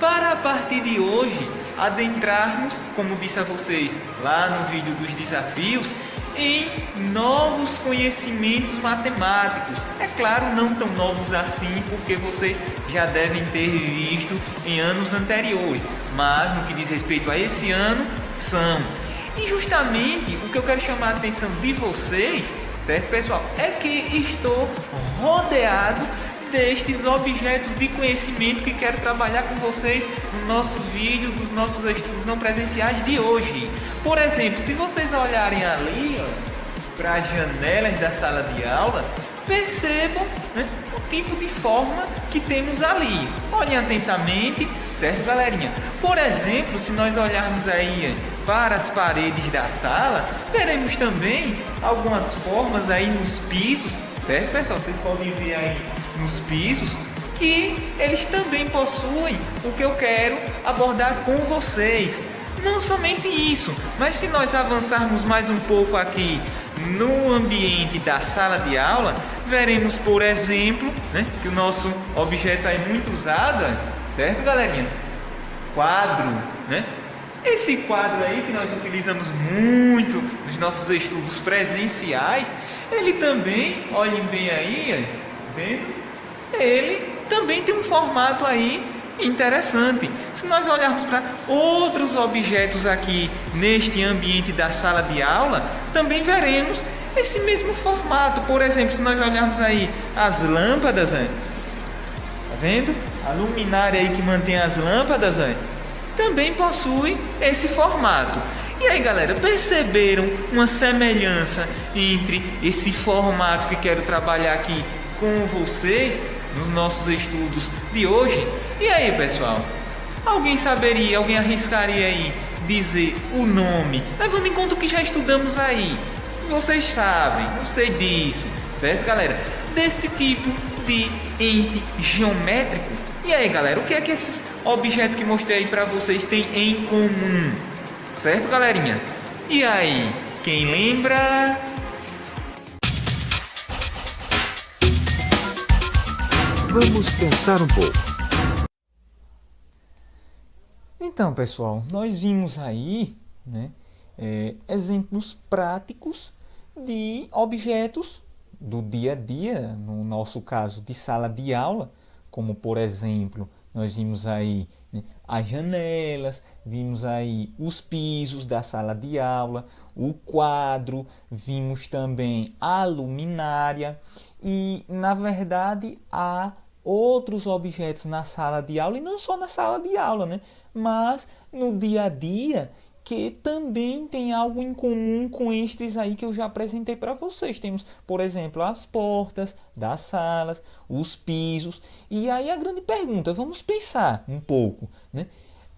para a partir de hoje adentrarmos, como disse a vocês lá no vídeo dos desafios, em novos conhecimentos matemáticos. É claro, não tão novos assim, porque vocês já devem ter visto em anos anteriores, mas no que diz respeito a esse ano, são. E justamente o que eu quero chamar a atenção de vocês, certo, pessoal, é que estou rodeado destes objetos de conhecimento que quero trabalhar com vocês no nosso vídeo dos nossos estudos não presenciais de hoje. Por exemplo, se vocês olharem ali para as janelas da sala de aula, percebam, né, o tipo de forma que temos ali. Olhem atentamente, certo, galerinha? Por exemplo, se nós olharmos aí para as paredes da sala, veremos também algumas formas aí nos pisos, certo, pessoal? Vocês podem ver aí nos pisos que eles também possuem o que eu quero abordar com vocês. Não somente isso, mas se nós avançarmos mais um pouco aqui no ambiente da sala de aula, veremos, por exemplo, né, que o nosso objeto é muito usado, certo, galerinha? Quadro, né? Esse quadro aí que nós utilizamos muito nos nossos estudos presenciais, ele também, olhem bem aí, vendo? Ele também tem um formato aí interessante. Se nós olharmos para outros objetos aqui neste ambiente da sala de aula, também veremos esse mesmo formato. Por exemplo, se nós olharmos aí as lâmpadas, tá vendo? A luminária aí que mantém as lâmpadas, também possui esse formato. E aí, galera, perceberam uma semelhança entre esse formato que quero trabalhar aqui com vocês nos nossos estudos de hoje? E aí, pessoal, alguém saberia, alguém arriscaria aí dizer o nome, levando em conta o que já estudamos aí? Vocês sabem, eu sei disso, certo, galera? Deste tipo de ente geométrico. E aí, galera, o que é que esses objetos que mostrei aí para vocês têm em comum? Certo, galerinha? E aí, quem lembra? Vamos pensar um pouco. Então, pessoal, nós vimos aí, né, exemplos práticos de objetos do dia a dia, no nosso caso de sala de aula, como por exemplo, nós vimos aí, né, as janelas, vimos aí os pisos da sala de aula, o quadro, vimos também a luminária e, na verdade, há outros objetos na sala de aula, e não só na sala de aula, né, mas no dia a dia, que também tem algo em comum com estes aí que eu já apresentei para vocês. Temos, por exemplo, as portas das salas, os pisos. E aí a grande pergunta, vamos pensar um pouco, né?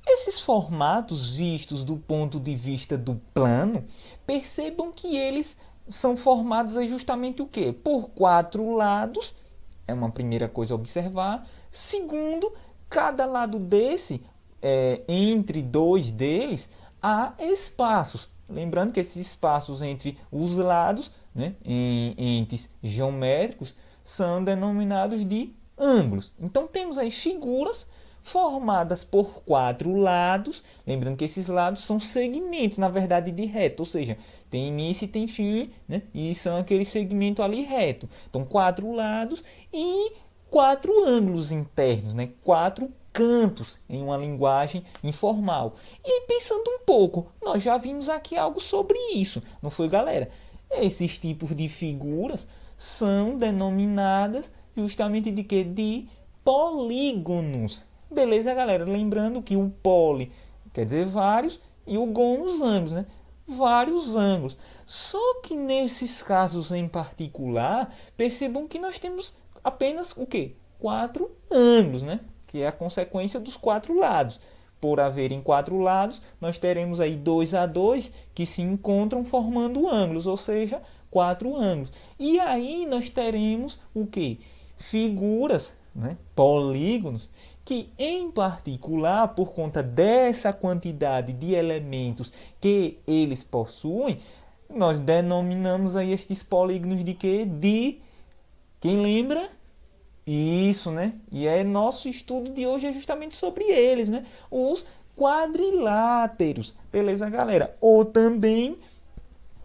Esses formatos vistos do ponto de vista do plano, percebam que eles são formados aí justamente o quê? Por 4 lados, é uma primeira coisa a observar. Segundo, cada lado desse, entre 2 deles, há espaços. Lembrando que esses espaços entre os lados, né, em entes geométricos, são denominados de ângulos. Então temos aí figuras formadas por 4 lados. Lembrando que esses lados são segmentos, na verdade, de reto, ou seja, tem início e tem fim, né, e são aquele segmento ali reto. Então 4 lados e 4 ângulos internos, né, 4 cantos em uma linguagem informal. E aí, pensando um pouco, nós já vimos aqui algo sobre isso, não foi, galera? Esses tipos de figuras são denominadas justamente de quê? De polígonos. Beleza, galera? Lembrando que o poli quer dizer vários e o gônus ângulos, né? Vários ângulos. Só que nesses casos em particular, percebam que nós temos apenas o quê? 4 ângulos, né? Que é a consequência dos 4 lados. Por haverem 4 lados, nós teremos aí 2 a 2 que se encontram formando ângulos, ou seja, 4 ângulos. E aí nós teremos o quê? Figuras, né? Polígonos, que em particular, por conta dessa quantidade de elementos que eles possuem, nós denominamos aí estes polígonos de quê? De, quem lembra? Isso, né? E nosso estudo de hoje é justamente sobre eles, né? Os quadriláteros, beleza, galera? Ou também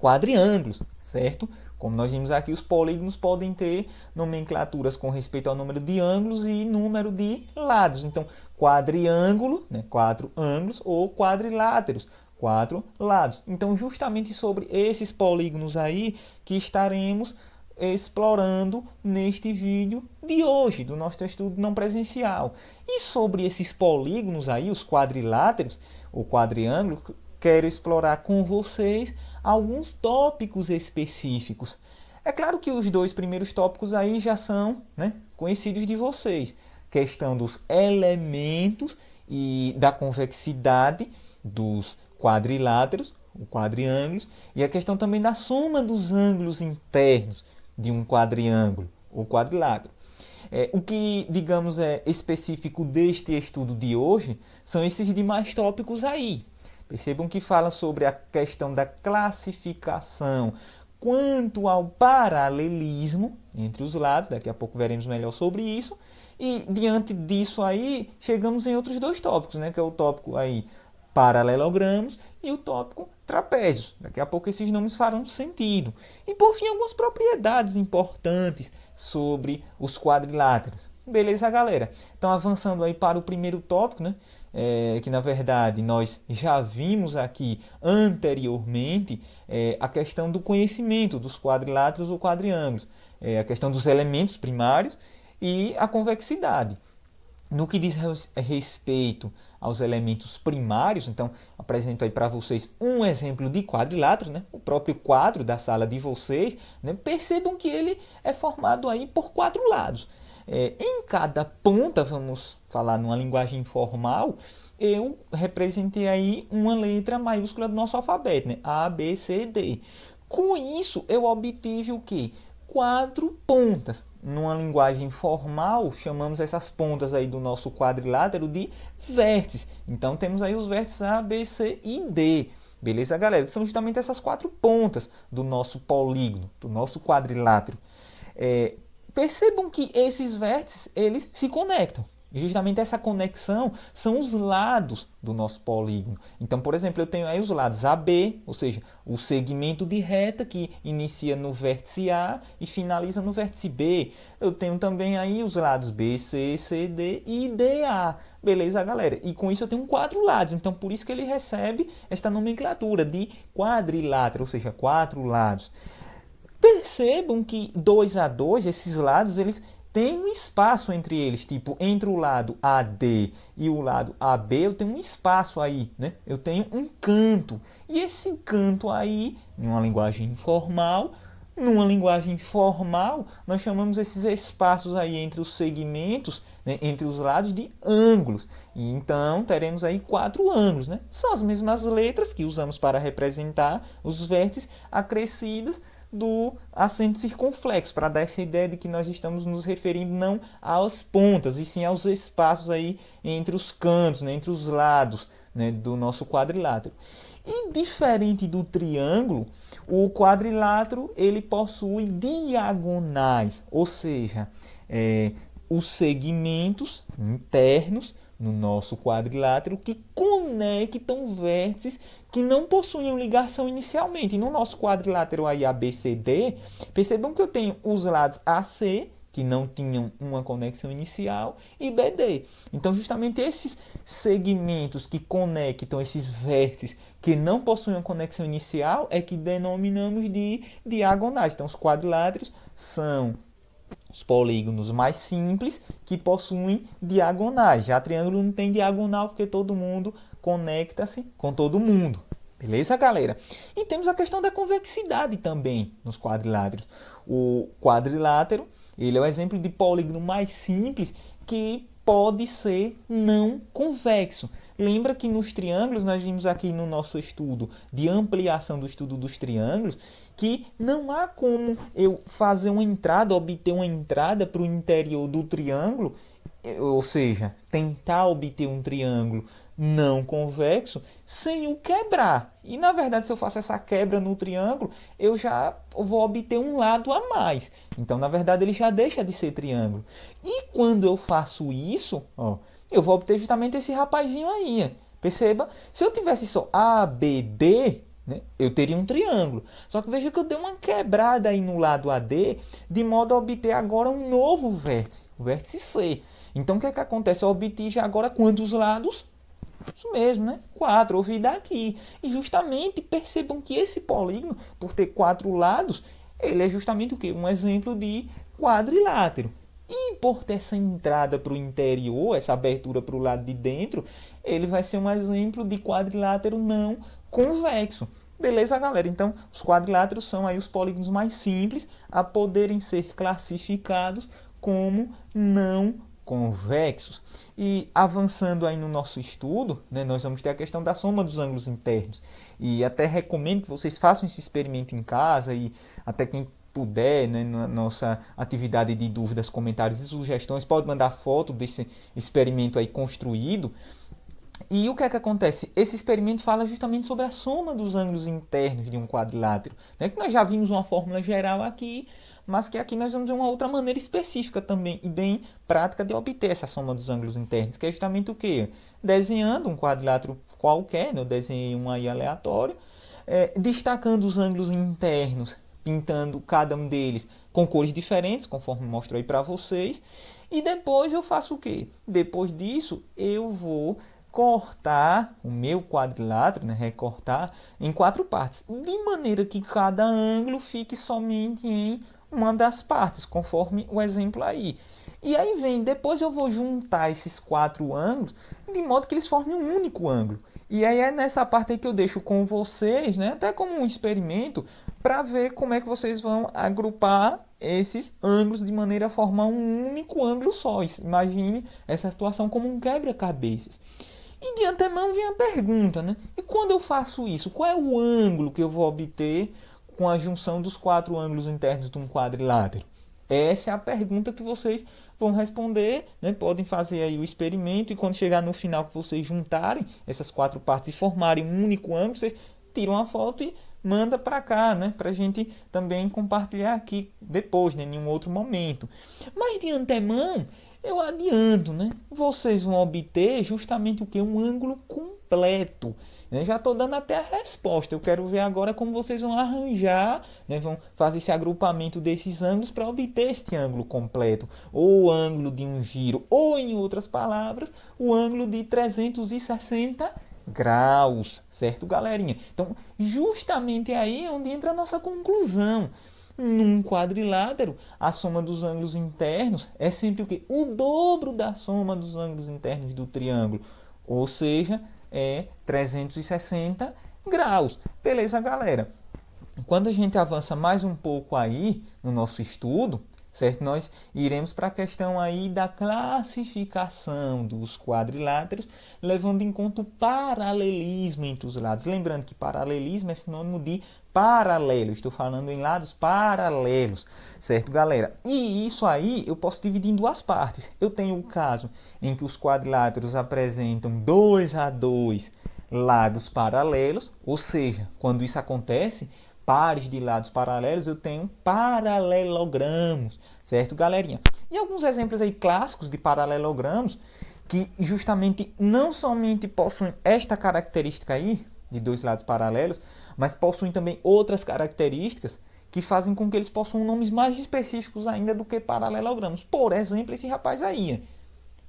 quadriângulos, certo? Como nós vimos aqui, os polígonos podem ter nomenclaturas com respeito ao número de ângulos e número de lados. Então, quadriângulo, né, 4 ângulos, ou quadriláteros, 4 lados. Então, justamente sobre esses polígonos aí que estaremos explorando neste vídeo de hoje, do nosso estudo não presencial. E sobre esses polígonos aí, os quadriláteros, ou quadriângulos, quero explorar com vocês alguns tópicos específicos. É claro que os dois primeiros tópicos aí já são, né, conhecidos de vocês. Questão dos elementos e da convexidade dos quadriláteros, ou quadriângulos, e a questão também da soma dos ângulos internos de um quadriângulo ou quadrilátero. O que, digamos, é específico deste estudo de hoje são esses demais tópicos aí. Percebam que fala sobre a questão da classificação quanto ao paralelismo entre os lados, daqui a pouco veremos melhor sobre isso, e diante disso aí chegamos em outros dois tópicos, né, que é o tópico aí paralelogramos e o tópico trapézios. Daqui a pouco esses nomes farão sentido. E por fim, algumas propriedades importantes sobre os quadriláteros. Beleza, galera? Então, avançando aí para o primeiro tópico, né? Que na verdade nós já vimos aqui anteriormente, a questão do conhecimento dos quadriláteros ou quadriângulos, a questão dos elementos primários e a convexidade. No que diz respeito aos elementos primários, então apresento aí para vocês um exemplo de quadrilátero, né? O próprio quadro da sala de vocês, né? Percebam que ele é formado aí por 4 lados. Em cada ponta, vamos falar numa linguagem informal, eu representei aí uma letra maiúscula do nosso alfabeto, né? A, B, C, D. Com isso, eu obtive o quê? 4 pontas. Numa linguagem formal, chamamos essas pontas aí do nosso quadrilátero de vértices. Então, temos aí os vértices A, B, C e D. Beleza, galera? Que são justamente essas 4 pontas do nosso polígono, do nosso quadrilátero. Percebam que esses vértices, eles se conectam. E justamente essa conexão são os lados do nosso polígono. Então, por exemplo, eu tenho aí os lados AB, ou seja, o segmento de reta que inicia no vértice A e finaliza no vértice B. Eu tenho também aí os lados BC, CD e DA. Beleza, galera? E com isso eu tenho 4 lados. Então, por isso que ele recebe esta nomenclatura de quadrilátero, ou seja, 4 lados. Percebam que 2 a 2, esses lados, eles têm um espaço entre eles, tipo, entre o lado AD e o lado AB, eu tenho um espaço aí, né? Eu tenho um canto. E esse canto aí, numa linguagem formal, nós chamamos esses espaços aí entre os segmentos, né, entre os lados, de ângulos. E então, teremos aí 4 ângulos, né? São as mesmas letras que usamos para representar os vértices acrescidos do acento circunflexo, para dar essa ideia de que nós estamos nos referindo não às pontas, e sim aos espaços aí entre os cantos, né, entre os lados, né, do nosso quadrilátero. E diferente do triângulo, o quadrilátero ele possui diagonais, ou seja, os segmentos internos no nosso quadrilátero que conectam vértices que não possuem ligação inicialmente. E no nosso quadrilátero aí ABCD, percebam que eu tenho os lados AC, que não tinham uma conexão inicial, e BD. Então, justamente esses segmentos que conectam esses vértices que não possuem uma conexão inicial é que denominamos de diagonais. Então, os quadriláteros são os polígonos mais simples que possuem diagonais. Já triângulo não tem diagonal porque todo mundo conecta-se com todo mundo. Beleza, galera? E temos a questão da convexidade também nos quadriláteros. O quadrilátero, ele é o exemplo de polígono mais simples que pode ser não convexo. Lembra que nos triângulos, nós vimos aqui no nosso estudo de ampliação do estudo dos triângulos, que não há como eu fazer uma entrada, obter uma entrada para o interior do triângulo ou seja, tentar obter um triângulo não convexo sem o quebrar. E na verdade, se eu faço essa quebra no triângulo, eu já vou obter um lado a mais. Então, na verdade, ele já deixa de ser triângulo. E quando eu faço isso, ó, eu vou obter justamente esse rapazinho aí. Perceba, se eu tivesse só ABD, né, eu teria um triângulo. Só que veja que eu dei uma quebrada aí no lado AD, de modo a obter agora um novo vértice, o vértice C. Então, o que é que acontece? Eu obtive já agora quantos lados? Isso mesmo, né? 4, ouvi daqui. E justamente percebam que esse polígono, por ter 4 lados, ele é justamente o quê? Um exemplo de quadrilátero. E por ter essa entrada para o interior, essa abertura para o lado de dentro, ele vai ser um exemplo de quadrilátero não convexo. Beleza, galera? Então, os quadriláteros são aí os polígonos mais simples a poderem ser classificados como não convexos. E avançando aí no nosso estudo, né, nós vamos ter a questão da soma dos ângulos internos. E até recomendo que vocês façam esse experimento em casa e até quem puder, né, na nossa atividade de dúvidas, comentários e sugestões, pode mandar foto desse experimento aí construído. E o que é que acontece? Esse experimento fala justamente sobre a soma dos ângulos internos de um quadrilátero, né? Que nós já vimos uma fórmula geral aqui, mas que aqui nós vamos ver uma outra maneira específica também e bem prática de obter essa soma dos ângulos internos, que é justamente o quê? Desenhando um quadrilátero qualquer, né? Eu desenhei um aí aleatório, destacando os ângulos internos, pintando cada um deles com cores diferentes, conforme mostro aí para vocês. E depois eu faço o quê? Depois disso, eu vou cortar o meu quadrilátero, né, recortar em 4 partes, de maneira que cada ângulo fique somente em uma das partes, conforme o exemplo aí. E aí vem, depois eu vou juntar esses 4 ângulos, de modo que eles formem um único ângulo. E aí é nessa parte aí que eu deixo com vocês, né, até como um experimento, para ver como é que vocês vão agrupar esses ângulos de maneira a formar um único ângulo só. Imagine essa situação como um quebra-cabeças. E de antemão vem a pergunta, né? E quando eu faço isso, qual é o ângulo que eu vou obter com a junção dos 4 ângulos internos de um quadrilátero? Essa é a pergunta que vocês vão responder, né? Podem fazer aí o experimento e quando chegar no final que vocês juntarem essas 4 partes e formarem um único ângulo, vocês tiram uma foto e manda para cá, né? Para a gente também compartilhar aqui depois, né? Em um outro momento. Mas de antemão, eu adianto, né? Vocês vão obter justamente o que? Um ângulo completo. Eu já estou dando até a resposta. Eu quero ver agora como vocês vão arranjar, né? Vão fazer esse agrupamento desses ângulos para obter este ângulo completo. Ou o ângulo de um giro, ou em outras palavras, o ângulo de 360 graus. Certo, galerinha? Então, justamente aí é onde entra a nossa conclusão. Num quadrilátero, a soma dos ângulos internos é sempre o quê? O dobro da soma dos ângulos internos do triângulo. Ou seja, é 360 graus. Beleza, galera? Quando a gente avança mais um pouco aí no nosso estudo, certo? Nós iremos para a questão aí da classificação dos quadriláteros, levando em conta o paralelismo entre os lados. Lembrando que paralelismo é sinônimo de paralelo. Estou falando em lados paralelos, certo, galera? E isso aí eu posso dividir em 2 partes. Eu tenho o caso em que os quadriláteros apresentam 2 a 2 lados paralelos, ou seja, quando isso acontece, pares de lados paralelos, eu tenho paralelogramos, certo, galerinha? E alguns exemplos aí clássicos de paralelogramos que justamente não somente possuem esta característica aí, de 2 lados paralelos, mas possuem também outras características que fazem com que eles possuam nomes mais específicos ainda do que paralelogramos. Por exemplo, esse rapaz aí.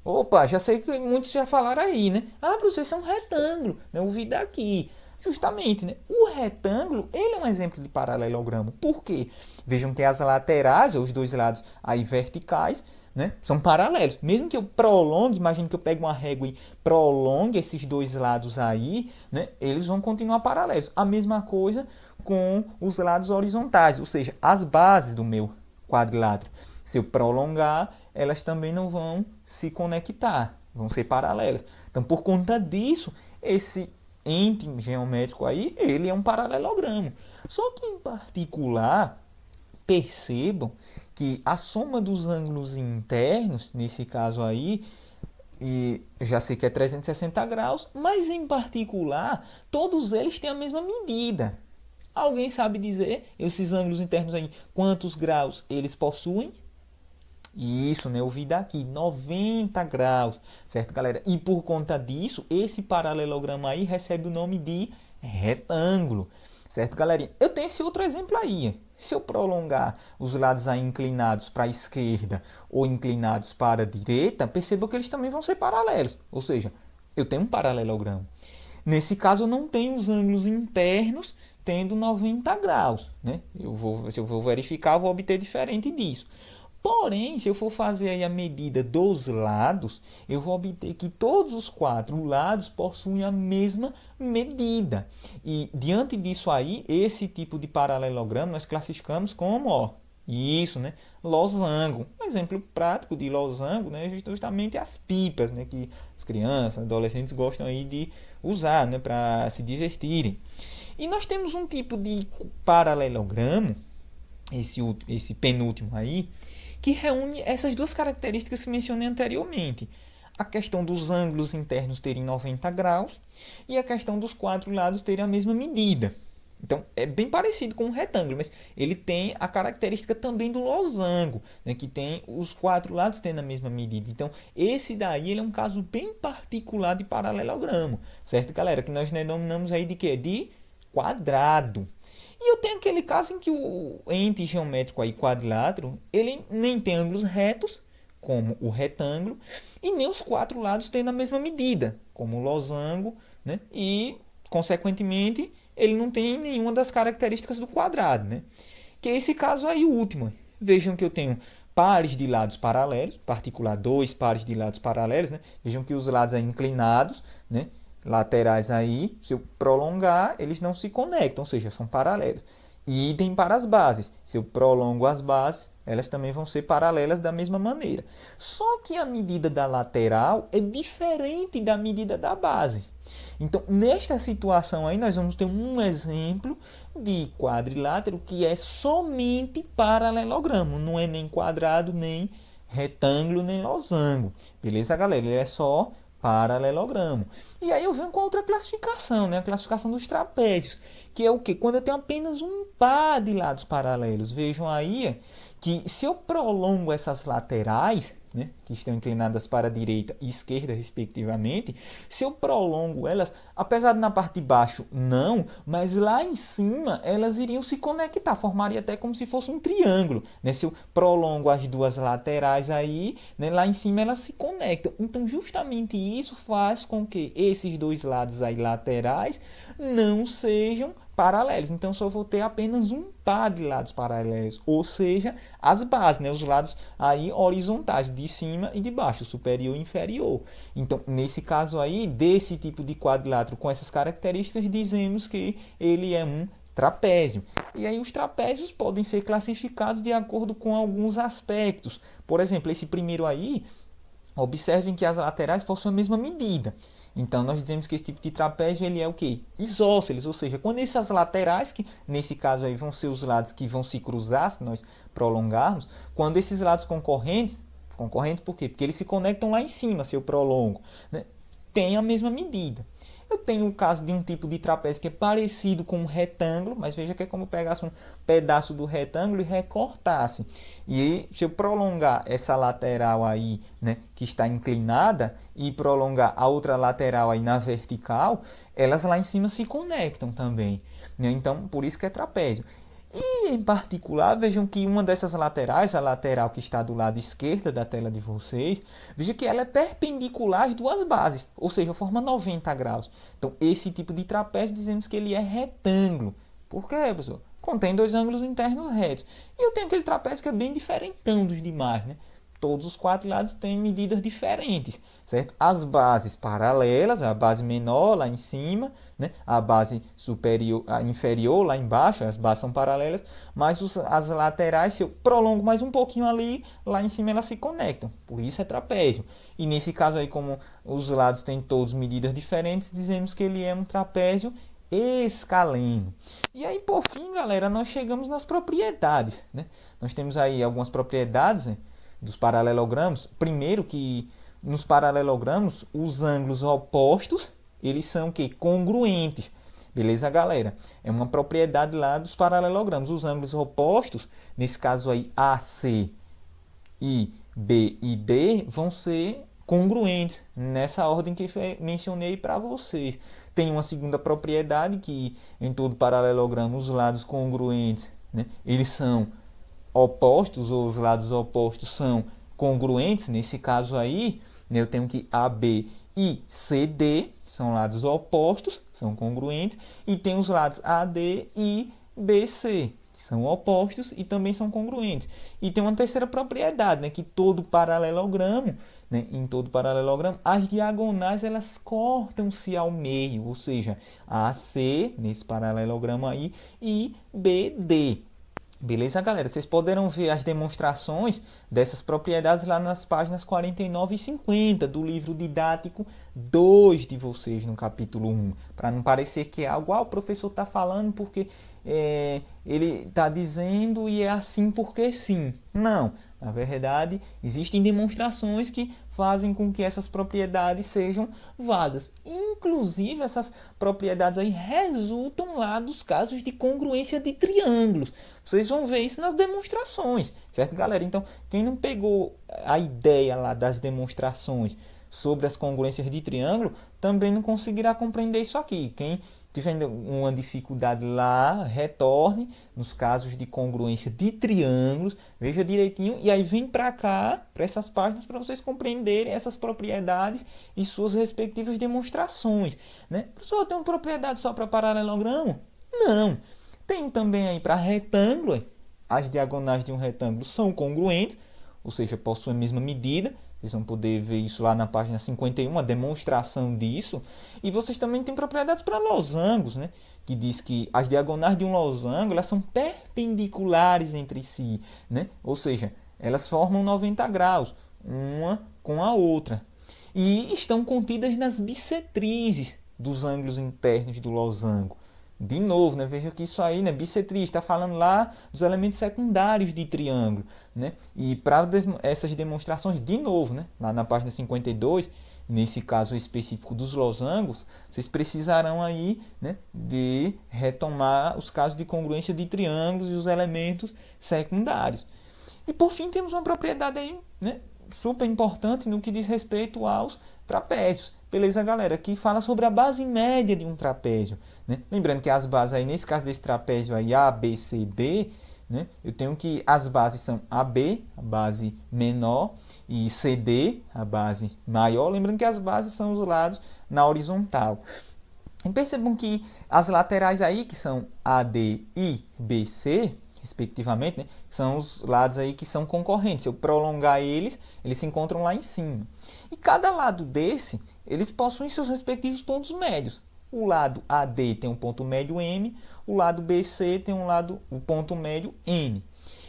Opa, já sei que muitos já falaram aí, né? Ah, professor, isso é um retângulo, né? Eu vi daqui. Justamente, né? O retângulo, ele é um exemplo de paralelogramo. Por quê? Vejam que as laterais, os 2 lados aí verticais, né, são paralelos. Mesmo que eu prolongue, imagine que eu pegue uma régua e prolongue esses 2 lados aí, né, eles vão continuar paralelos. A mesma coisa com os lados horizontais, ou seja, as bases do meu quadrilátero. Se eu prolongar, elas também não vão se conectar, vão ser paralelas. Então, por conta disso, esse ente geométrico aí, ele é um paralelogramo. Só que, em particular, percebam que a soma dos ângulos internos, nesse caso aí, e já sei que é 360 graus, mas em particular, todos eles têm a mesma medida. Alguém sabe dizer, esses ângulos internos aí, quantos graus eles possuem? Isso, né? Eu vi daqui, 90 graus, certo, galera? E por conta disso, esse paralelogramo aí recebe o nome de retângulo, certo, galerinha? Eu tenho esse outro exemplo aí. Se eu prolongar os lados aí inclinados para a esquerda ou inclinados para a direita, perceba que eles também vão ser paralelos. Ou seja, eu tenho um paralelogramo. Nesse caso, eu não tenho os ângulos internos tendo 90 graus, né? Se eu vou verificar, eu vou obter diferente disso. Porém, se eu for fazer aí a medida dos lados, eu vou obter que todos os 4 lados possuem a mesma medida. E diante disso aí, esse tipo de paralelogramo nós classificamos como, ó, isso, né? Losango. Um exemplo prático de losango, né, é justamente as pipas, né, que as crianças, adolescentes gostam aí de usar, né, para se divertirem. E nós temos um tipo de paralelogramo, esse penúltimo aí, que reúne essas duas características que mencionei anteriormente. A questão dos ângulos internos terem 90 graus e a questão dos 4 lados terem a mesma medida. Então, é bem parecido com um retângulo, mas ele tem a característica também do losango, né, que tem os 4 lados tendo a mesma medida. Então, esse daí ele é um caso bem particular de paralelogramo, certo, galera? Que nós denominamos aí de quê? De quadrado. E eu tenho aquele caso em que o ente geométrico aí, quadrilátero, ele nem tem ângulos retos, como o retângulo, e nem os 4 lados têm a mesma medida, como o losango, né? E, consequentemente, ele não tem nenhuma das características do quadrado, né? Que é esse caso aí, o último. Vejam que eu tenho pares de lados paralelos, em particular 2 pares de lados paralelos, né? Vejam que os lados aí inclinados, né, laterais aí, se eu prolongar, eles não se conectam, ou seja, são paralelos. E idem para as bases. Se eu prolongo as bases, elas também vão ser paralelas da mesma maneira. Só que a medida da lateral é diferente da medida da base. Então, nesta situação aí, nós vamos ter um exemplo de quadrilátero que é somente paralelogramo. Não é nem quadrado, nem retângulo, nem losango. Beleza, galera? Ele é só paralelogramo. E aí eu venho com outra classificação, né? A classificação dos trapézios, que é o quê? Quando eu tenho apenas um par de lados paralelos. Vejam aí que se eu prolongo essas laterais, né, que estão inclinadas para a direita e esquerda, respectivamente, se eu prolongo elas, apesar de na parte de baixo não, mas lá em cima elas iriam se conectar, formaria até como se fosse um triângulo, né? Se eu prolongo as duas laterais aí, né, lá em cima elas se conectam. Então, justamente isso faz com que esses dois lados aí laterais não sejam paralelos. Então, só vou ter apenas um par de lados paralelos, ou seja, as bases, né? Os lados aí horizontais, de cima e de baixo, superior e inferior. Então, nesse caso aí, desse tipo de quadrilátero com essas características, dizemos que ele é um trapézio. E aí os trapézios podem ser classificados de acordo com alguns aspectos. Por exemplo, esse primeiro aí, observem que as laterais possuem a mesma medida. Então, nós dizemos que esse tipo de trapézio ele é o quê? Isósceles, ou seja, quando essas laterais, que nesse caso aí vão ser os lados que vão se cruzar, se nós prolongarmos, quando esses lados concorrentes por quê? Porque eles se conectam lá em cima, se eu prolongo, né? Tem a mesma medida. Eu tenho o caso de um tipo de trapézio que é parecido com um retângulo, mas veja que é como pegasse um pedaço do retângulo e recortasse. E se eu prolongar essa lateral aí, né, que está inclinada, e prolongar a outra lateral aí na vertical, elas lá em cima se conectam também, né? Então, por isso que é trapézio. E, em particular, vejam que uma dessas laterais, a lateral que está do lado esquerdo da tela de vocês, veja que ela é perpendicular às duas bases, ou seja, forma 90 graus. Então, esse tipo de trapézio, dizemos que ele é retângulo. Por quê, professor? Contém dois ângulos internos retos. E eu tenho aquele trapézio que é bem diferentão dos demais, né? Todos os 4 lados têm medidas diferentes, certo? As bases paralelas, a base menor lá em cima, né? A base superior, a inferior lá embaixo, as bases são paralelas, mas as laterais, se eu prolongo mais um pouquinho ali, lá em cima elas se conectam. Por isso é trapézio. E nesse caso aí, como os lados têm todos medidas diferentes, dizemos que ele é um trapézio escaleno. E aí, por fim, galera, nós chegamos nas propriedades, né? Nós temos aí algumas propriedades, né, dos paralelogramos. Primeiro que nos paralelogramos, os ângulos opostos, eles são o quê? Congruentes. Beleza, galera? É uma propriedade lá dos paralelogramos. Os ângulos opostos, nesse caso aí AC e B e D, vão ser congruentes, nessa ordem que mencionei para vocês. Tem uma segunda propriedade que em todo paralelogramo os lados congruentes, né, eles são opostos, ou os lados opostos são congruentes. Nesse caso aí, né, eu tenho que AB e CD, que são lados opostos, são congruentes, e tem os lados AD e BC, que são opostos e também são congruentes. E tem uma terceira propriedade, né, que todo paralelogramo, né, em todo paralelogramo, as diagonais elas cortam-se ao meio, ou seja, AC, nesse paralelogramo aí, e BD. Beleza, galera? Vocês poderão ver as demonstrações dessas propriedades lá nas páginas 49 e 50 do livro didático 2 de vocês, no capítulo 1. Para não parecer que é algo, o professor está falando porque ele está dizendo e é assim porque sim. Não, na verdade, existem demonstrações que fazem com que essas propriedades sejam válidas. Inclusive, essas propriedades aí resultam lá dos casos de congruência de triângulos. Vocês vão ver isso nas demonstrações, certo, galera? Então, quem não pegou a ideia lá das demonstrações sobre as congruências de triângulo, também não conseguirá compreender isso aqui. Quem tiver uma dificuldade lá, retorne nos casos de congruência de triângulos, veja direitinho e aí vem para cá, para essas páginas, para vocês compreenderem essas propriedades e suas respectivas demonstrações, né? Professor, tem uma propriedade só para paralelogramo? Não. Tem também aí para retângulo, as diagonais de um retângulo são congruentes, ou seja, possuem a mesma medida. Vocês vão poder ver isso lá na página 51, a demonstração disso. E vocês também têm propriedades para losangos, né? Que diz que as diagonais de um losango elas são perpendiculares entre si, né? Ou seja, elas formam 90 graus, uma com a outra. E estão contidas nas bissetrizes dos ângulos internos do losango. De novo, né? Veja que isso aí, né? Bissetriz, está falando lá dos elementos secundários de triângulo, né? E para essas demonstrações, de novo, né? Lá na página 52, nesse caso específico dos losangos, vocês precisarão aí, né, de retomar os casos de congruência de triângulos e os elementos secundários. E por fim, temos uma propriedade aí, né, super importante no que diz respeito aos trapézios. Beleza, galera? Que fala sobre a base média de um trapézio, né? Lembrando que as bases aí, nesse caso desse trapézio aí, A, B, C, D, né? Eu tenho que as bases são AB, a base menor, e CD, a base maior. Lembrando que as bases são os lados na horizontal. E percebam que as laterais aí, que são AD e BC, respectivamente, né, são os lados aí que são concorrentes. Se eu prolongar eles se encontram lá em cima. E cada lado desse, eles possuem seus respectivos pontos médios. O lado AD tem um ponto médio M, o lado BC tem o ponto médio N.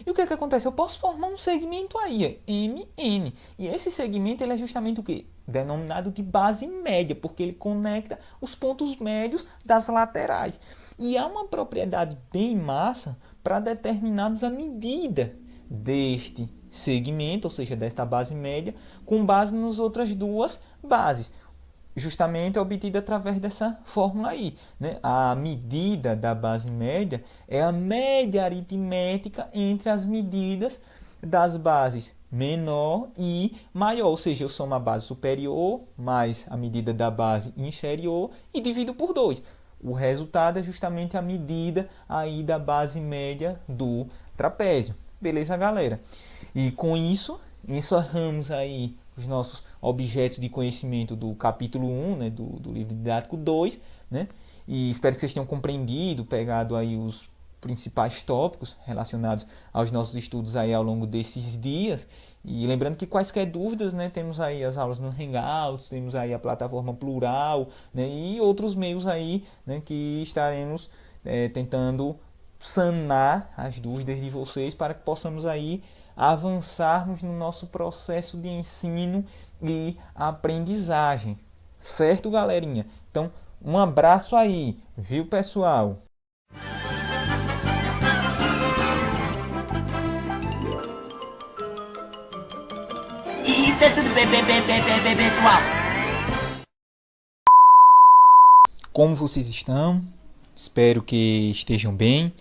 E o que acontece? Eu posso formar um segmento aí, MN. E esse segmento ele é justamente o quê? Denominado de base média, porque ele conecta os pontos médios das laterais. E há uma propriedade bem massa para determinarmos a medida deste segmento, ou seja, desta base média, com base nas outras duas bases. Justamente é obtida através dessa fórmula aí, né? A medida da base média é a média aritmética entre as medidas das bases menor e maior, ou seja, eu somo a base superior mais a medida da base inferior e divido por 2. O resultado é justamente a medida aí da base média do trapézio. Beleza, galera? E com isso, encerramos aí os nossos objetos de conhecimento do capítulo 1, né, do livro didático 2, né? E espero que vocês tenham compreendido, pegado aí os principais tópicos relacionados aos nossos estudos aí ao longo desses dias. E lembrando que quaisquer dúvidas, né, temos aí as aulas no Hangouts, temos aí a plataforma Plural, né, e outros meios aí, né, que estaremos tentando sanar as dúvidas de vocês para que possamos aí avançarmos no nosso processo de ensino e aprendizagem. Certo, galerinha? Então, Um abraço aí, viu, pessoal? Isso é tudo bem, pessoal. Como vocês estão? Espero que estejam bem.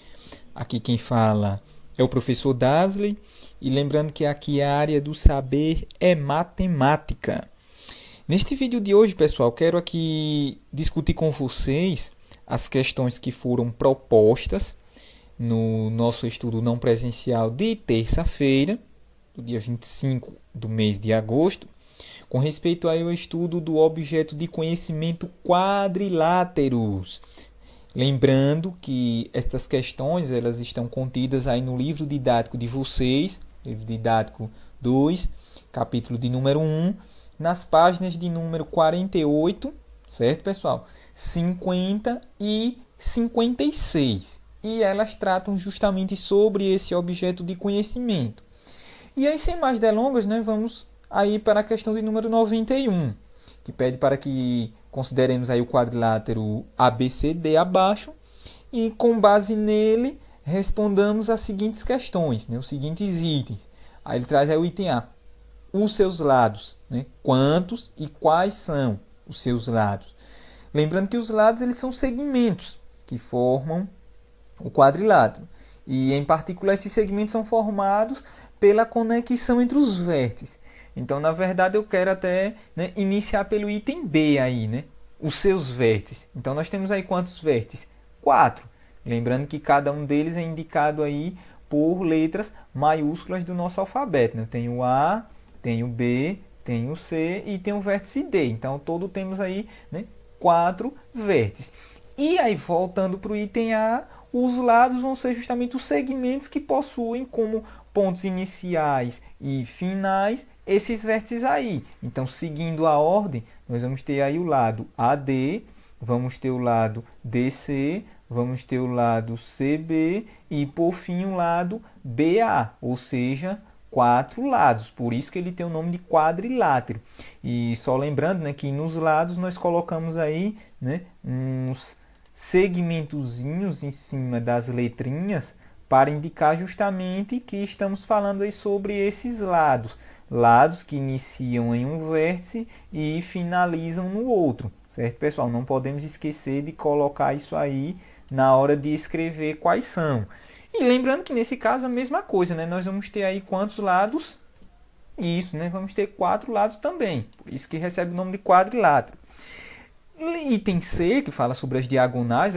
Aqui quem fala é o professor Dasley. E lembrando que aqui a área do saber é matemática. Neste vídeo de hoje, pessoal, quero aqui discutir com vocês as questões que foram propostas no nosso estudo não presencial de terça-feira, do dia 25 do mês de agosto, com respeito aí ao estudo do objeto de conhecimento quadriláteros. Lembrando que estas questões elas estão contidas aí no livro didático de vocês, livro didático 2, capítulo de número 1, nas páginas de número 48, certo, pessoal? 50 e 56. E elas tratam justamente sobre esse objeto de conhecimento. E aí, sem mais delongas, né, vamos aí para a questão de número 91, que pede para que consideremos aí o quadrilátero ABCD abaixo e, com base nele, respondamos as seguintes questões, né, os seguintes itens. Aí ele traz aí o item A, os seus lados, né, quantos e quais são os seus lados. Lembrando que os lados eles são segmentos que formam o quadrilátero. E, em particular, esses segmentos são formados pela conexão entre os vértices. Então, na verdade, eu quero até, né, iniciar pelo item B aí, né? Os seus vértices. Então, nós temos aí quantos vértices? 4. Lembrando que cada um deles é indicado aí por letras maiúsculas do nosso alfabeto, né? Tem o A, tem o B, tem o C e tem o vértice D. Então, todo temos aí, né, 4 vértices. E aí, voltando para o item A, os lados vão ser justamente os segmentos que possuem como pontos iniciais e finais esses vértices aí. Então, seguindo a ordem, nós vamos ter aí o lado AD, vamos ter o lado DC, vamos ter o lado CB e, por fim, o lado BA, ou seja, 4 lados. Por isso que ele tem o nome de quadrilátero. E só lembrando, né, que nos lados nós colocamos aí, né, uns segmentozinhos em cima das letrinhas para indicar justamente que estamos falando aí sobre esses lados. Lados que iniciam em um vértice e finalizam no outro, certo, pessoal? Não podemos esquecer de colocar isso aí na hora de escrever quais são. E lembrando que nesse caso a mesma coisa, né? Nós vamos ter aí quantos lados? Isso, né? Vamos ter 4 lados também. Por isso que recebe o nome de quadrilátero. Item C, que fala sobre as diagonais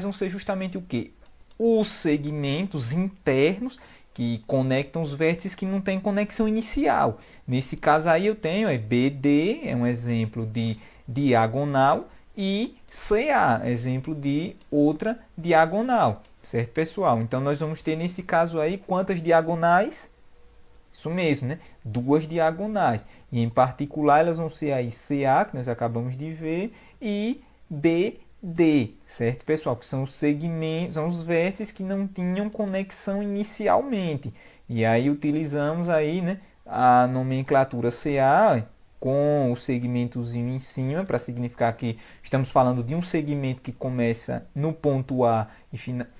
vão ser justamente o quê? Os segmentos internos que conectam os vértices que não têm conexão inicial. Nesse caso aí eu tenho BD, é um exemplo de diagonal, e CA, exemplo de outra diagonal. Certo, pessoal? Então, nós vamos ter nesse caso aí quantas diagonais? Isso mesmo, né? 2 diagonais. E, em particular, elas vão ser aí CA, que nós acabamos de ver, e BD, certo, pessoal? Que são os segmentos, são os vértices que não tinham conexão inicialmente. E aí utilizamos aí, né, a nomenclatura CA com o segmentozinho em cima para significar que estamos falando de um segmento que começa no ponto A e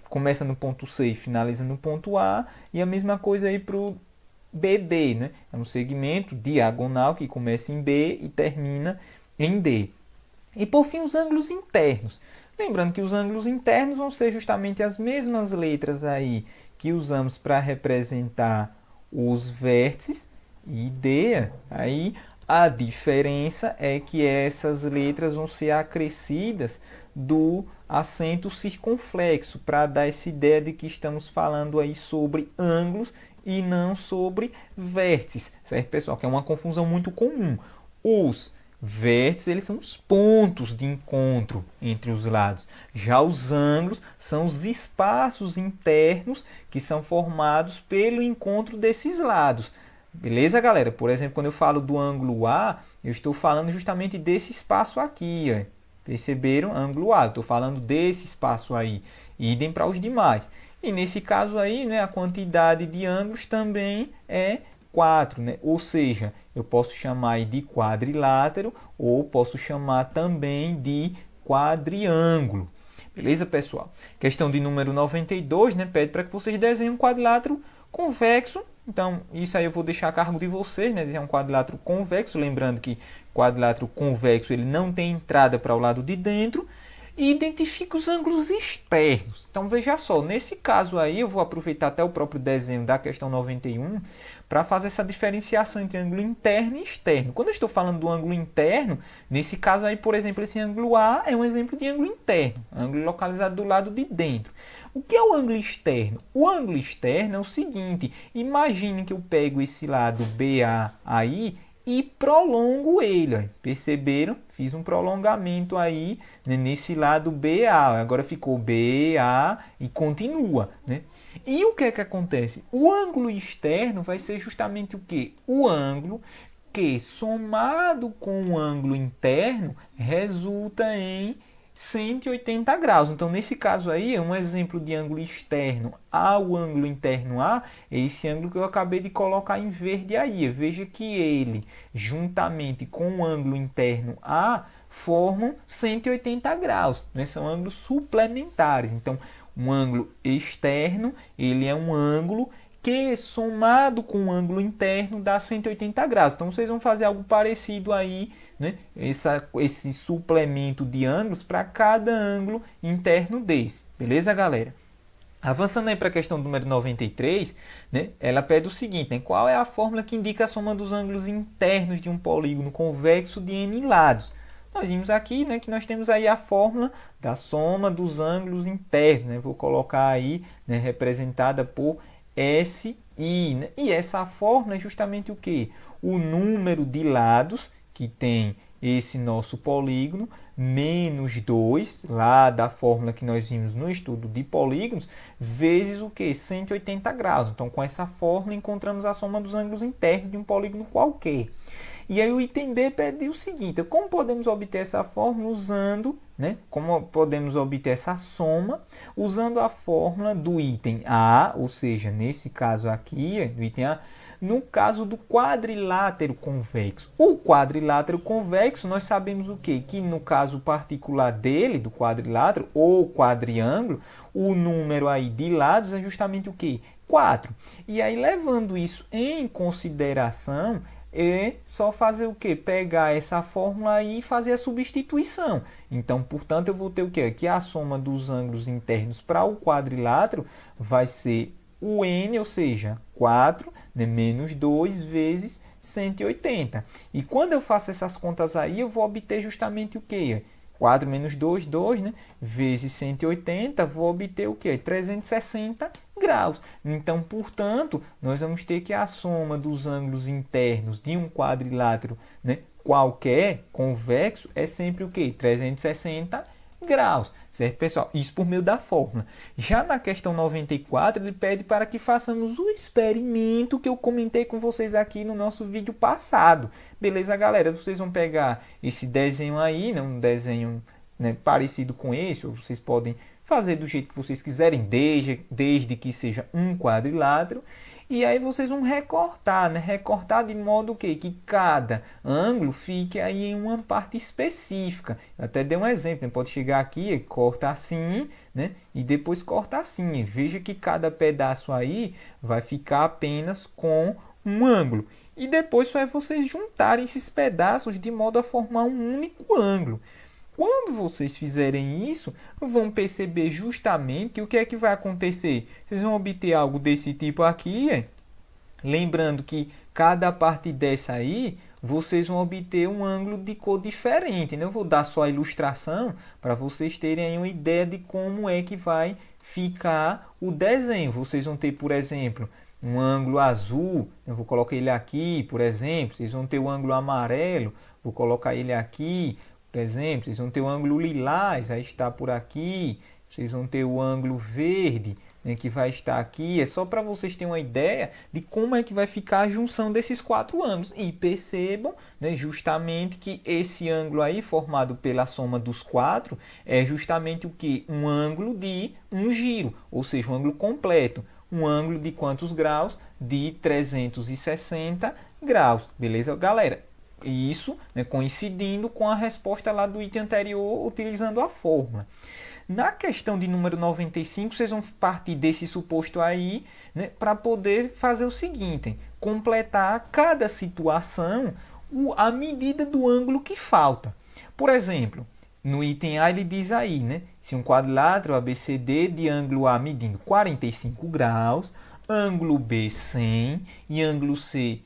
começa no ponto C e finaliza no ponto A. E a mesma coisa aí para o BD, né? É um segmento diagonal que começa em B e termina em D. E por fim, os ângulos internos. Lembrando que os ângulos internos vão ser justamente as mesmas letras aí que usamos para representar os vértices e D. Aí a diferença é que essas letras vão ser acrescidas do acento circunflexo para dar essa ideia de que estamos falando aí sobre ângulos e não sobre vértices, certo, pessoal? Que é uma confusão muito comum. Os vértices, eles são os pontos de encontro entre os lados. Já os ângulos são os espaços internos que são formados pelo encontro desses lados. Beleza, galera? Por exemplo, quando eu falo do ângulo A, eu estou falando justamente desse espaço aqui. Ó. Perceberam? Ângulo A. Estou falando desse espaço aí. Idem para os demais. E nesse caso aí, né, a quantidade de ângulos também é 4, né? Ou seja, eu posso chamar de quadrilátero ou posso chamar também de quadriângulo. Beleza, pessoal? Questão de número 92, né, pede para que vocês desenhem um quadrilátero convexo. Então, isso aí eu vou deixar a cargo de vocês, né, desenhar um quadrilátero convexo. Lembrando que quadrilátero convexo ele não tem entrada para o lado de dentro. E identifica os ângulos externos. Então, veja só, nesse caso aí, eu vou aproveitar até o próprio desenho da questão 91 para fazer essa diferenciação entre ângulo interno e externo. Quando eu estou falando do ângulo interno, nesse caso aí, por exemplo, esse ângulo A é um exemplo de ângulo interno, ângulo localizado do lado de dentro. O que é o ângulo externo? O ângulo externo é o seguinte, imagine que eu pego esse lado BA aí, e prolongo ele, ó. Perceberam? Fiz um prolongamento aí, né, nesse lado BA. Agora ficou BA e continua, né? E o que é que acontece? O ângulo externo vai ser justamente o quê? O ângulo que, somado com o ângulo interno, resulta em 180 graus. Então, nesse caso aí, um exemplo de ângulo externo ao ângulo interno A, é esse ângulo que eu acabei de colocar em verde aí. Veja que ele, juntamente com o ângulo interno A, formam 180 graus. Né? São ângulos suplementares. Então, um ângulo externo, ele é um ângulo que, somado com o ângulo interno, dá 180 graus. Então, vocês vão fazer algo parecido aí, né? Esse suplemento de ângulos para cada ângulo interno desse. Beleza, galera? Avançando aí para a questão número 93, né? Ela pede o seguinte, né? Qual é a fórmula que indica a soma dos ângulos internos de um polígono convexo de n lados? Nós vimos aqui, né, que nós temos aí a fórmula da soma dos ângulos internos. Né? Vou colocar aí, né, representada por SI, né? E essa fórmula é justamente o que? O número de lados que tem esse nosso polígono, menos 2, lá da fórmula que nós vimos no estudo de polígonos, vezes o que? 180 graus. Então, com essa fórmula, encontramos a soma dos ângulos internos de um polígono qualquer. E aí o item B pede o seguinte, como podemos obter essa fórmula usando, né? Como podemos obter essa soma usando a fórmula do item A, ou seja, nesse caso aqui, do item A, no caso do quadrilátero convexo. O quadrilátero convexo, nós sabemos o quê? Que no caso particular dele, do quadrilátero ou quadriângulo, o número aí de lados é justamente o quê? 4. E aí, levando isso em consideração, é só fazer o que? Pegar essa fórmula aí e fazer a substituição. Então, portanto, eu vou ter o que? Que a soma dos ângulos internos para o quadrilátero vai ser o n, ou seja, 4, né, menos 2 vezes 180. E quando eu faço essas contas aí, eu vou obter justamente o que? 4 menos 2, 2, né? Vezes 180, vou obter o quê? 360 graus. Então, portanto, nós vamos ter que a soma dos ângulos internos de um quadrilátero, né, qualquer, convexo, é sempre o quê? 360 graus, certo, pessoal? Isso por meio da fórmula. Já na questão 94, ele pede para que façamos o experimento que eu comentei com vocês aqui no nosso vídeo passado. Beleza, galera? Vocês vão pegar esse desenho aí, né? Um desenho, né, parecido com esse, ou vocês podem fazer do jeito que vocês quiserem, desde que seja um quadrilátero. E aí vocês vão recortar, né? Recortar de modo que cada ângulo fique aí em uma parte específica. Eu até dei um exemplo, né? Pode chegar aqui, corta assim, né? E depois corta assim. Veja que cada pedaço aí vai ficar apenas com um ângulo. E depois só é vocês juntarem esses pedaços de modo a formar um único ângulo. Quando vocês fizerem isso, vão perceber justamente o que é que vai acontecer. Vocês vão obter algo desse tipo aqui. Lembrando que cada parte dessa aí, vocês vão obter um ângulo de cor diferente. Né? Eu vou dar só a ilustração para vocês terem aí uma ideia de como é que vai ficar o desenho. Vocês vão ter, por exemplo, um ângulo azul. Eu vou colocar ele aqui, por exemplo. Vocês vão ter o ângulo amarelo. Vou colocar ele aqui. Por exemplo, vocês vão ter o ângulo lilás, vai estar por aqui. Vocês vão ter o ângulo verde, né, que vai estar aqui. É só para vocês terem uma ideia de como é que vai ficar a junção desses quatro ângulos. E percebam, né, justamente que esse ângulo aí, formado pela soma dos quatro, é justamente o que? Um ângulo de um giro, ou seja, um ângulo completo. Um ângulo de quantos graus? De 360 graus. Beleza, galera? Isso, né, coincidindo com a resposta lá do item anterior, utilizando a fórmula. Na questão de número 95, vocês vão partir desse suposto aí, né, para poder fazer o seguinte: completar cada situação a medida do ângulo que falta. Por exemplo, no item A ele diz aí, né, se um quadrilátero ABCD de ângulo A medindo 45 graus, ângulo B 100 e ângulo C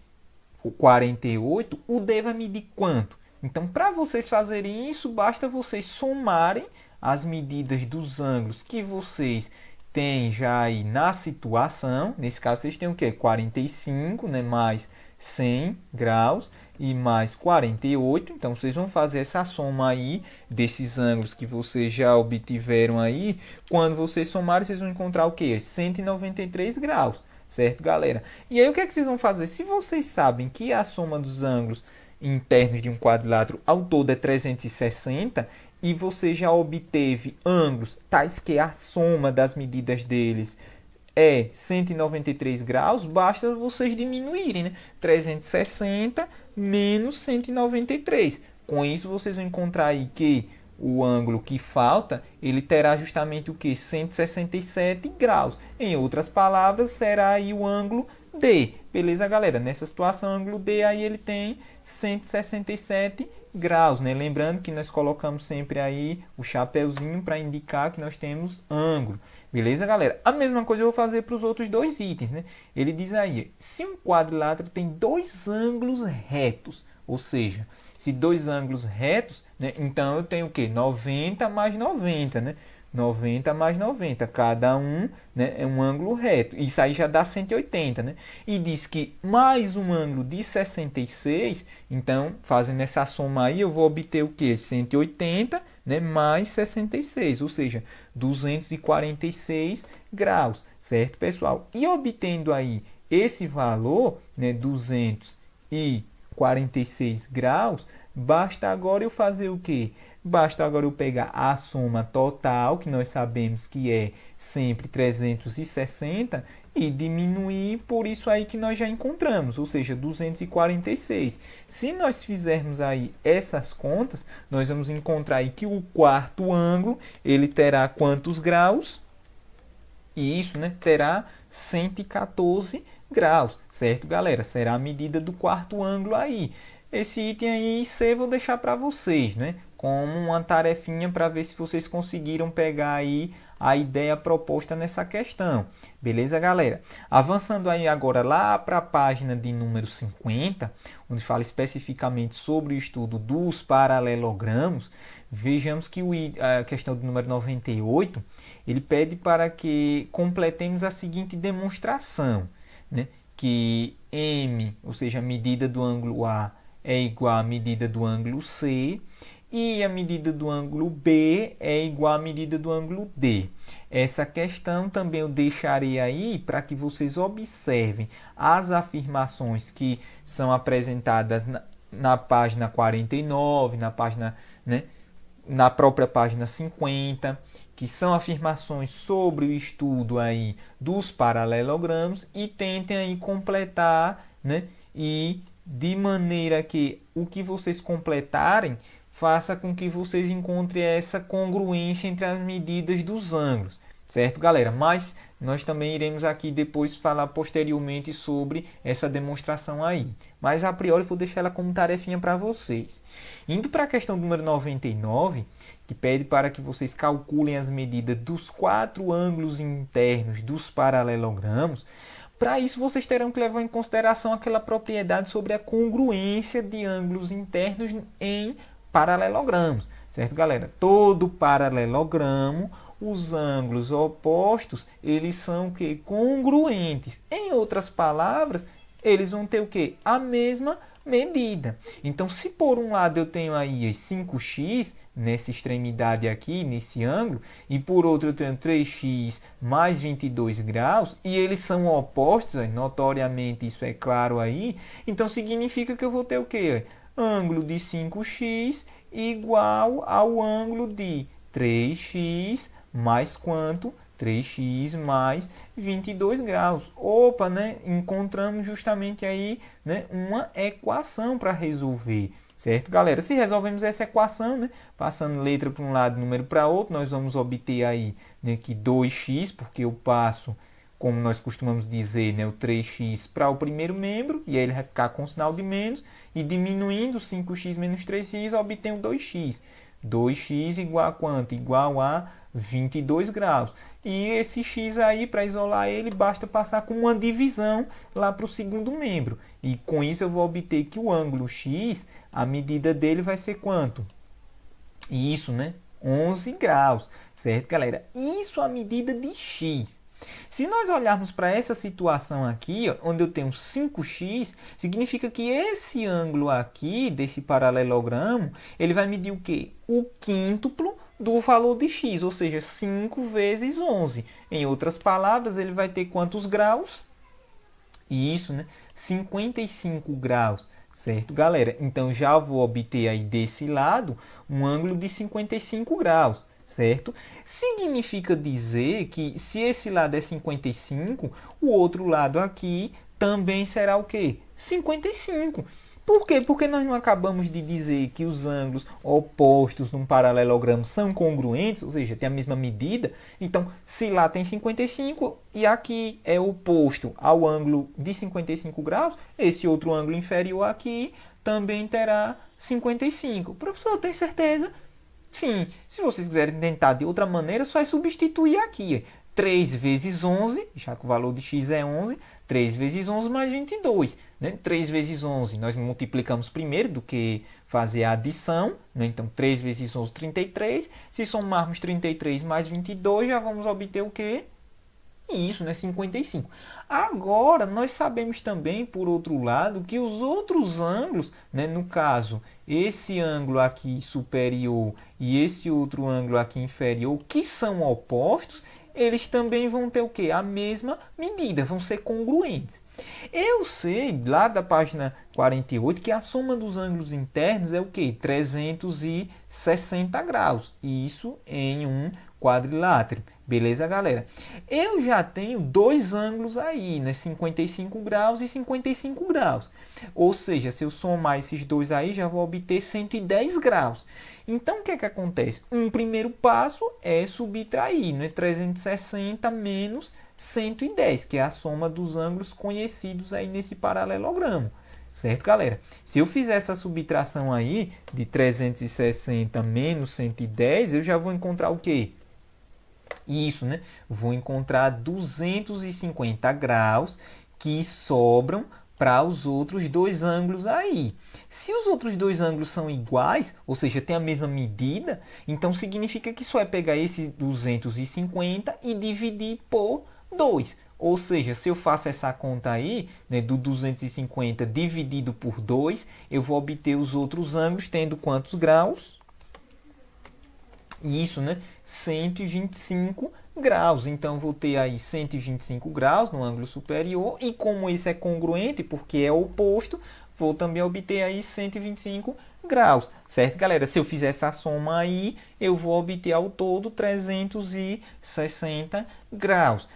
48, o D vai medir quanto? Então, para vocês fazerem isso, basta vocês somarem as medidas dos ângulos que vocês têm já aí na situação. Nesse caso, vocês têm o quê? 45, né, mais 100 graus e mais 48. Então, vocês vão fazer essa soma aí desses ângulos que vocês já obtiveram aí. Quando vocês somarem, vocês vão encontrar o quê? 193 graus. Certo, galera? E aí, o que é que vocês vão fazer? Se vocês sabem que a soma dos ângulos internos de um quadrilátero ao todo é 360 e você já obteve ângulos tais que a soma das medidas deles é 193 graus, basta vocês diminuírem, né? 360 menos 193. Com isso, vocês vão encontrar aí que o ângulo que falta, ele terá justamente o que? 167 graus. Em outras palavras, será aí o ângulo D. Beleza, galera? Nessa situação, o ângulo D aí ele tem 167 graus, né? Lembrando que nós colocamos sempre aí o chapeuzinho para indicar que nós temos ângulo. Beleza, galera? A mesma coisa eu vou fazer para os outros dois itens, né? Ele diz aí, se um quadrilátero tem dois ângulos retos, ou seja, se dois ângulos retos, né, então eu tenho o quê? 90 mais 90, né? 90 mais 90, cada um, né, é um ângulo reto. Isso aí já dá 180, né? E diz que mais um ângulo de 66, então, fazendo essa soma aí, eu vou obter o quê? 180, né, mais 66, ou seja, 246 graus, certo, pessoal? E obtendo aí esse valor, né, 246 graus, basta agora eu fazer o quê? Basta agora eu pegar a soma total, que nós sabemos que é sempre 360, e diminuir por isso aí que nós já encontramos, ou seja, 246. Se nós fizermos aí essas contas, nós vamos encontrar aí que o quarto ângulo, ele terá quantos graus? E isso, né, terá 114 graus, certo, galera? Será a medida do quarto ângulo aí. Esse item aí C vou deixar para vocês, né? Como uma tarefinha para ver se vocês conseguiram pegar aí a ideia proposta nessa questão. Beleza, galera? Avançando aí agora lá para a página de número 50, onde fala especificamente sobre o estudo dos paralelogramos, vejamos que a questão do número 98, ele pede para que completemos a seguinte demonstração, né? Que M, ou seja, a medida do ângulo A, é igual à medida do ângulo C e a medida do ângulo B é igual à medida do ângulo D. Essa questão também eu deixarei aí para que vocês observem as afirmações que são apresentadas na página 49, na página, né, na própria página 50, que são afirmações sobre o estudo aí dos paralelogramos, e tentem aí completar, né, e de maneira que o que vocês completarem faça com que vocês encontrem essa congruência entre as medidas dos ângulos, certo, galera? Mas nós também iremos aqui depois falar posteriormente sobre essa demonstração aí. Mas a priori vou deixar ela como tarefinha para vocês. Indo para a questão número 99, que pede para que vocês calculem as medidas dos quatro ângulos internos dos paralelogramos. Para isso, vocês terão que levar em consideração aquela propriedade sobre a congruência de ângulos internos em paralelogramos, certo, galera? Todo paralelogramo, os ângulos opostos, eles são o quê? Congruentes. Em outras palavras, eles vão ter o quê? A mesma medida. Então, se por um lado eu tenho aí 5x nessa extremidade aqui, nesse ângulo, e por outro eu tenho 3x mais 22 graus, e eles são opostos, notoriamente isso é claro aí, então significa que eu vou ter o quê? Ângulo de 5x igual ao ângulo de 3x mais quanto? 3x mais 22 graus. Opa, né? Encontramos justamente aí, né, uma equação para resolver. Certo, galera? Se resolvemos essa equação, né, passando letra para um lado, número para outro, nós vamos obter aí, né, que 2x, porque eu passo, como nós costumamos dizer, né, o 3x para o primeiro membro, e aí ele vai ficar com sinal de menos, e diminuindo 5x menos 3x, eu obtenho 2x. 2x igual a quanto? Igual a 22 graus. E esse x aí, para isolar ele, basta passar com uma divisão lá para o segundo membro. E com isso eu vou obter que o ângulo x, a medida dele vai ser quanto? Isso, né? 11 graus, certo, galera? Isso a medida de x. Se nós olharmos para essa situação aqui, ó, onde eu tenho 5x, significa que esse ângulo aqui, desse paralelogramo, ele vai medir o quê? O quíntuplo do valor de x, ou seja, 5 vezes 11. Em outras palavras, ele vai ter quantos graus? Isso, né? 55 graus, certo, galera? Então, já vou obter aí desse lado um ângulo de 55 graus. Certo? Significa dizer que se esse lado é 55, o outro lado aqui também será o quê? 55. Por quê? Porque nós não acabamos de dizer que os ângulos opostos num paralelogramo são congruentes, ou seja, tem a mesma medida. Então, se lá tem 55 e aqui é oposto ao ângulo de 55 graus, esse outro ângulo inferior aqui também terá 55. Professor, tem certeza? Sim, se vocês quiserem tentar de outra maneira, só é substituir aqui. 3 vezes 11, já que o valor de x é 11, 3 vezes 11 mais 22. Né? 3 vezes 11 nós multiplicamos primeiro do que fazer a adição. Né? Então, 3 vezes 11, 33. Se somarmos 33 mais 22, já vamos obter o quê? Isso, né? 55. Agora, nós sabemos também, por outro lado, que os outros ângulos, né? No caso, esse ângulo aqui superior e esse outro ângulo aqui inferior, que são opostos, eles também vão ter o quê? A mesma medida, vão ser congruentes. Eu sei, lá da página 48, que a soma dos ângulos internos é o quê? 360 graus. Isso em um quadrilátero. Beleza, galera? Eu já tenho dois ângulos aí, né? 55 graus e 55 graus. Ou seja, se eu somar esses dois aí, já vou obter 110 graus. Então, o que é que acontece? Um primeiro passo é subtrair, né? 360 menos 110, que é a soma dos ângulos conhecidos aí nesse paralelogramo. Certo, galera? Se eu fizer essa subtração aí, de 360 menos 110, eu já vou encontrar o quê? Isso, né? Vou encontrar 250 graus que sobram para os outros dois ângulos aí. Se os outros dois ângulos são iguais, ou seja, tem a mesma medida, então significa que só é pegar esse 250 e dividir por 2. Ou seja, se eu faço essa conta aí, né, do 250 dividido por 2, eu vou obter os outros ângulos tendo quantos graus? Isso, né? 125 graus. Então, vou ter aí 125 graus no ângulo superior. E como esse é congruente, porque é oposto, vou também obter aí 125 graus. Certo, galera? Se eu fizer essa soma aí, eu vou obter ao todo 360 graus.